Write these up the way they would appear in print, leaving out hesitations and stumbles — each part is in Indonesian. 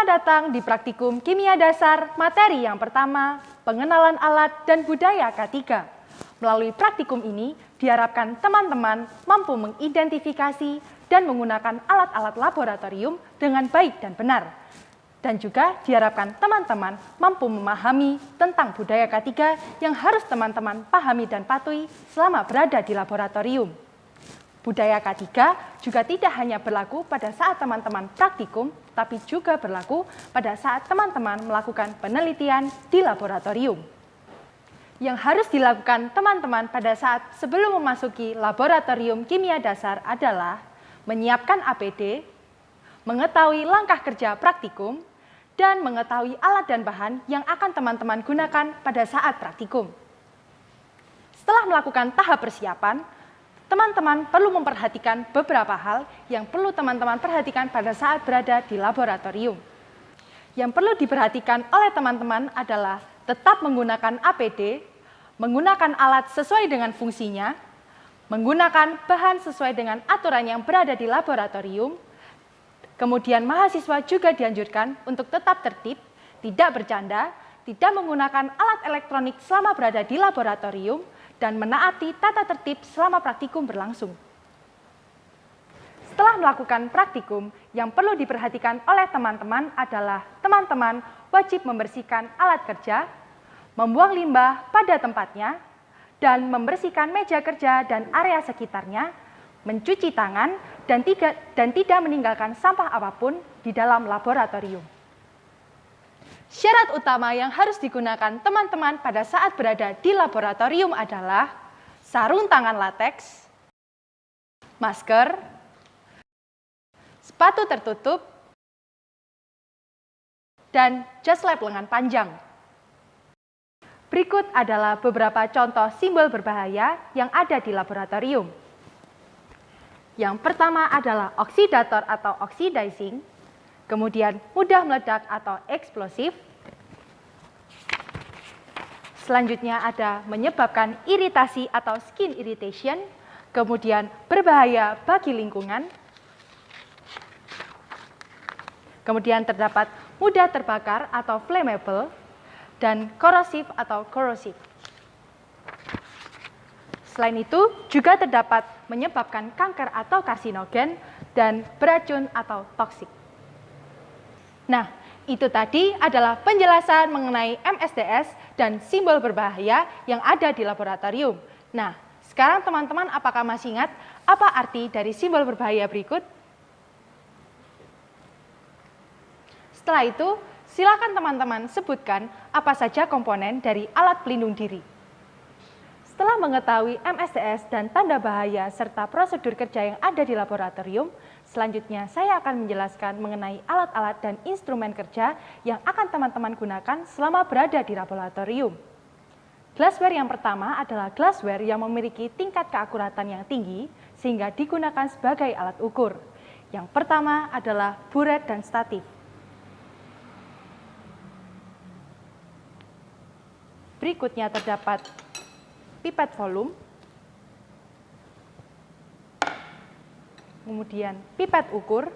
Selamat datang di Praktikum Kimia Dasar materi yang pertama, pengenalan alat dan budaya K3. Melalui praktikum ini, diharapkan teman-teman mampu mengidentifikasi dan menggunakan alat-alat laboratorium dengan baik dan benar. Dan juga diharapkan teman-teman mampu memahami tentang budaya K3 yang harus teman-teman pahami dan patuhi selama berada di laboratorium. Budaya K3 juga tidak hanya berlaku pada saat teman-teman praktikum, tapi juga berlaku pada saat teman-teman melakukan penelitian di laboratorium. Yang harus dilakukan teman-teman pada saat sebelum memasuki laboratorium kimia dasar adalah menyiapkan APD, mengetahui langkah kerja praktikum, dan mengetahui alat dan bahan yang akan teman-teman gunakan pada saat praktikum. Setelah melakukan tahap persiapan, teman-teman perlu memperhatikan beberapa hal yang perlu teman-teman perhatikan pada saat berada di laboratorium. Yang perlu diperhatikan oleh teman-teman adalah tetap menggunakan APD, menggunakan alat sesuai dengan fungsinya, menggunakan bahan sesuai dengan aturan yang berada di laboratorium. Kemudian mahasiswa juga dianjurkan untuk tetap tertib, tidak bercanda, tidak menggunakan alat elektronik selama berada di laboratorium, dan menaati tata tertib selama praktikum berlangsung. Setelah melakukan praktikum, yang perlu diperhatikan oleh teman-teman adalah teman-teman wajib membersihkan alat kerja, membuang limbah pada tempatnya, dan membersihkan meja kerja dan area sekitarnya, mencuci tangan, dan tidak meninggalkan sampah apapun di dalam laboratorium. Syarat utama yang harus digunakan teman-teman pada saat berada di laboratorium adalah sarung tangan lateks, masker, sepatu tertutup, dan jas lab lengan panjang. Berikut adalah beberapa contoh simbol berbahaya yang ada di laboratorium. Yang pertama adalah oksidator atau oxidizing, kemudian mudah meledak atau eksplosif. Selanjutnya ada menyebabkan iritasi atau skin irritation, kemudian berbahaya bagi lingkungan. Kemudian terdapat mudah terbakar atau flammable, dan korosif atau corrosive. Selain itu, juga terdapat menyebabkan kanker atau karsinogen, dan beracun atau toksik. Nah, itu tadi adalah penjelasan mengenai MSDS dan simbol berbahaya yang ada di laboratorium. Nah, sekarang teman-teman apakah masih ingat apa arti dari simbol berbahaya berikut? Setelah itu, silakan teman-teman sebutkan apa saja komponen dari alat pelindung diri. Setelah mengetahui MSDS dan tanda bahaya serta prosedur kerja yang ada di laboratorium, selanjutnya saya akan menjelaskan mengenai alat-alat dan instrumen kerja yang akan teman-teman gunakan selama berada di laboratorium. Glassware yang pertama adalah glassware yang memiliki tingkat keakuratan yang tinggi sehingga digunakan sebagai alat ukur. Yang pertama adalah buret dan statif. Berikutnya terdapat pipet volume, kemudian pipet ukur,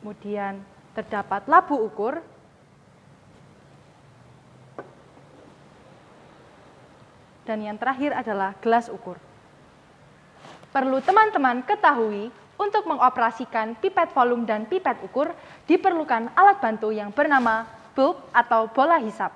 kemudian terdapat labu ukur, dan yang terakhir adalah gelas ukur. Perlu teman-teman ketahui, untuk mengoperasikan pipet volume dan pipet ukur, diperlukan alat bantu yang bernama bulb atau bola hisap.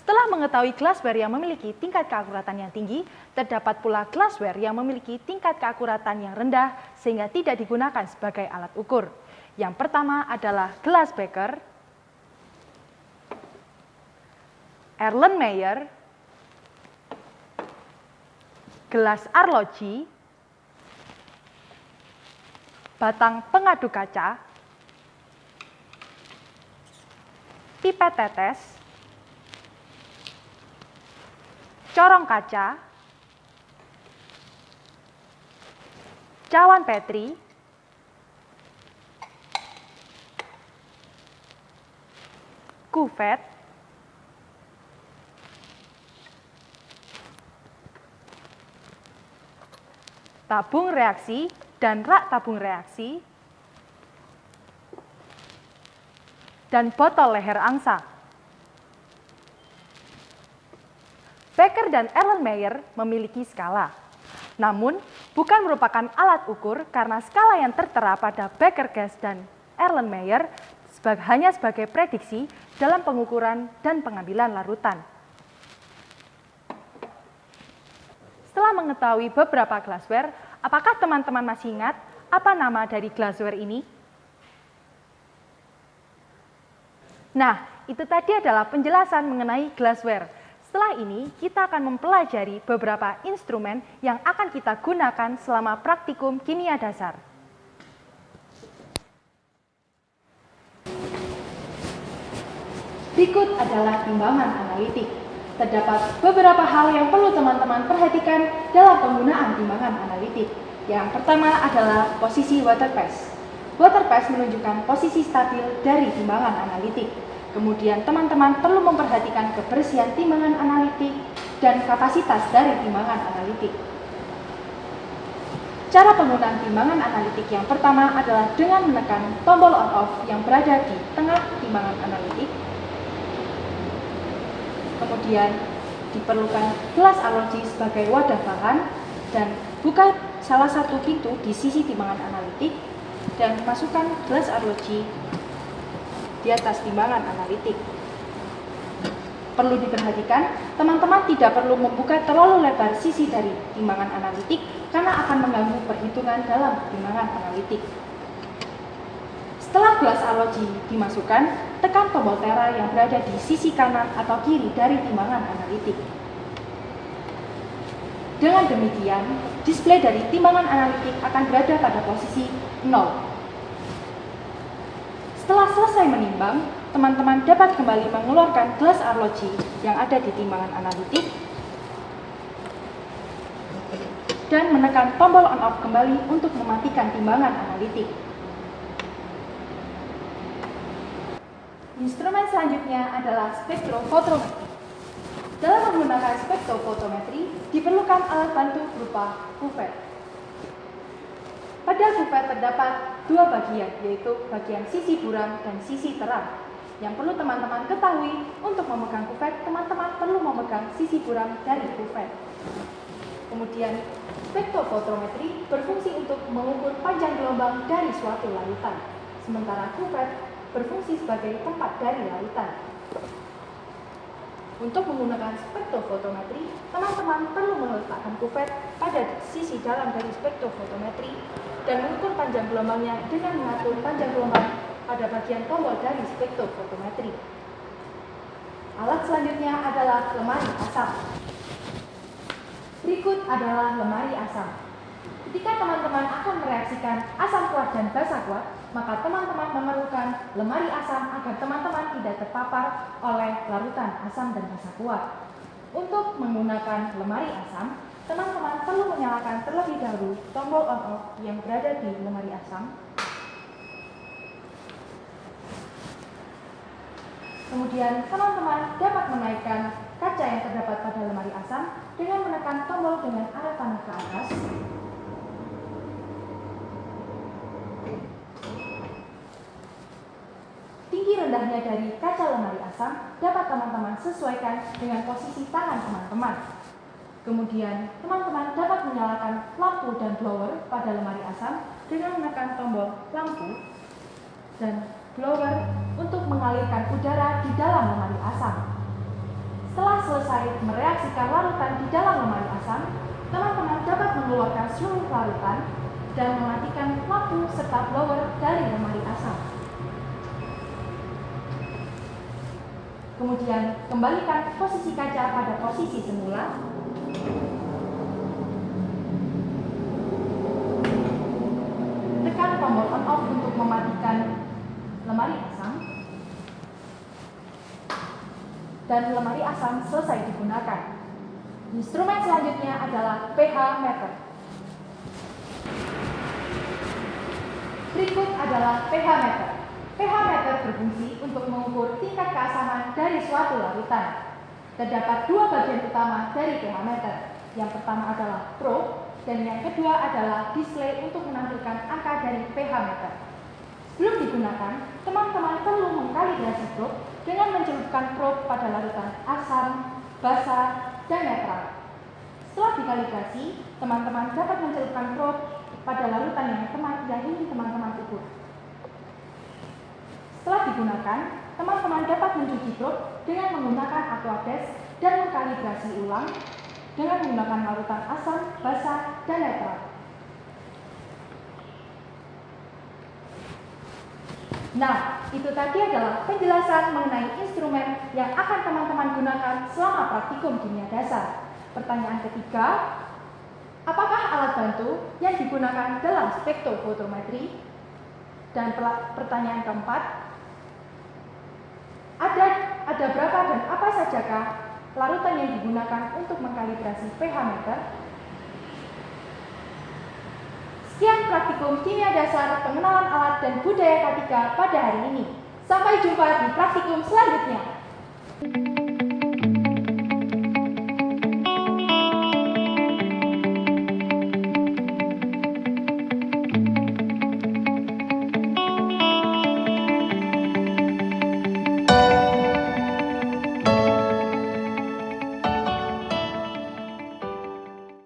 Setelah mengetahui glassware yang memiliki tingkat keakuratan yang tinggi, terdapat pula glassware yang memiliki tingkat keakuratan yang rendah sehingga tidak digunakan sebagai alat ukur. Yang pertama adalah gelas Becker, Erlenmeyer, gelas arloji, batang pengaduk kaca, pipet tetes, corong kaca, cawan Petri, kuvet, tabung reaksi, dan rak tabung reaksi, dan botol leher angsa. Becker dan Erlenmeyer memiliki skala, namun bukan merupakan alat ukur karena skala yang tertera pada Becker Gas dan Erlenmeyer hanya sebagai prediksi dalam pengukuran dan pengambilan larutan. Setelah mengetahui beberapa glassware, apakah teman-teman masih ingat apa nama dari glassware ini? Nah, itu tadi adalah penjelasan mengenai glassware. Setelah ini, kita akan mempelajari beberapa instrumen yang akan kita gunakan selama praktikum kimia dasar. Berikut adalah timbangan analitik. Terdapat beberapa hal yang perlu teman-teman perhatikan dalam penggunaan timbangan analitik. Yang pertama adalah posisi water pass. Water pass menunjukkan posisi stabil dari timbangan analitik. Kemudian teman-teman perlu memperhatikan kebersihan timbangan analitik dan kapasitas dari timbangan analitik. Cara penggunaan timbangan analitik yang pertama adalah dengan menekan tombol on-off yang berada di tengah timbangan analitik. Kemudian diperlukan gelas arloji sebagai wadah bahan dan buka salah satu pintu di sisi timbangan analitik dan masukkan gelas arloji di atas timbangan analitik. Perlu diperhatikan, teman-teman tidak perlu membuka terlalu lebar sisi dari timbangan analitik karena akan mengganggu perhitungan dalam timbangan analitik. Setelah gelas arloji dimasukkan, tekan tombol tera yang berada di sisi kanan atau kiri dari timbangan analitik. Dengan demikian, display dari timbangan analitik akan berada pada posisi 0. Setelah selesai menimbang, teman-teman dapat kembali mengeluarkan gelas arloji yang ada di timbangan analitik dan menekan tombol on-off kembali untuk mematikan timbangan analitik. Instrumen selanjutnya adalah spektrofotometri. Dalam menggunakan spektrofotometri, diperlukan alat bantu berupa kupet. Pada kupet terdapat dua bagian, yaitu bagian sisi buram dan sisi terang. Yang perlu teman-teman ketahui, untuk memegang kupet, teman-teman perlu memegang sisi buram dari kupet. Kemudian, spektrofotometri berfungsi untuk mengukur panjang gelombang dari suatu larutan, sementara kupet berfungsi sebagai tempat dari larutan. Untuk menggunakan spektrofotometri, teman-teman perlu meletakkan kupet pada sisi dalam dari spektrofotometri dan mengukur panjang gelombangnya dengan mengatur panjang gelombang pada bagian tombol dari spektrofotometri. Alat selanjutnya adalah lemari asam. Berikut adalah lemari asam. Ketika teman-teman akan mereaksikan asam kuat dan basa kuat, maka teman-teman memerlukan lemari asam agar teman-teman tidak terpapar oleh larutan asam dan basa kuat. Untuk menggunakan lemari asam, teman-teman perlu menyalakan terlebih dahulu tombol on-off yang berada di lemari asam. Kemudian teman-teman dapat menaikkan kaca yang terdapat pada lemari asam dengan menekan tombol dengan arah panah ke atas. Tinggi rendahnya dari kaca lemari asam dapat teman-teman sesuaikan dengan posisi tangan teman-teman. Kemudian, teman-teman dapat menyalakan lampu dan blower pada lemari asam dengan menekan tombol lampu dan blower untuk mengalirkan udara di dalam lemari asam. Setelah selesai mereaksikan larutan di dalam lemari asam, teman-teman dapat mengeluarkan seluruh larutan dan mematikan lampu serta blower dari lemari asam. Kemudian, kembalikan posisi kaca pada posisi semula. Tekan tombol on-off untuk mematikan lemari asam. Dan lemari asam selesai digunakan. Instrumen selanjutnya adalah pH meter. Berikut adalah pH meter. pH meter berfungsi untuk mengukur tingkat keasaman dari suatu larutan. Terdapat dua bagian utama dari pH meter. Yang pertama adalah probe dan yang kedua adalah display untuk menampilkan angka dari pH meter. Sebelum digunakan, teman-teman perlu mengkalibrasi probe dengan mencelupkan probe pada larutan asam, basa, dan netral. Setelah dikalibrasi, teman-teman dapat mencelupkan probe pada larutan yang ingin teman-teman ukur. Setelah digunakan, teman-teman dapat mencuci probe dengan menggunakan aquades dan mengkalibrasi ulang dengan menggunakan larutan asam, basa, dan netral. Nah, itu tadi adalah penjelasan mengenai instrumen yang akan teman-teman gunakan selama praktikum kimia dasar. Pertanyaan ketiga, apakah alat bantu yang digunakan dalam spektrofotometri? Dan pertanyaan keempat, ada berapa dan apa sajakah larutan yang digunakan untuk mengkalibrasi pH meter? Sekian praktikum kimia dasar pengenalan alat dan budaya K3 pada hari ini. Sampai jumpa di praktikum selanjutnya.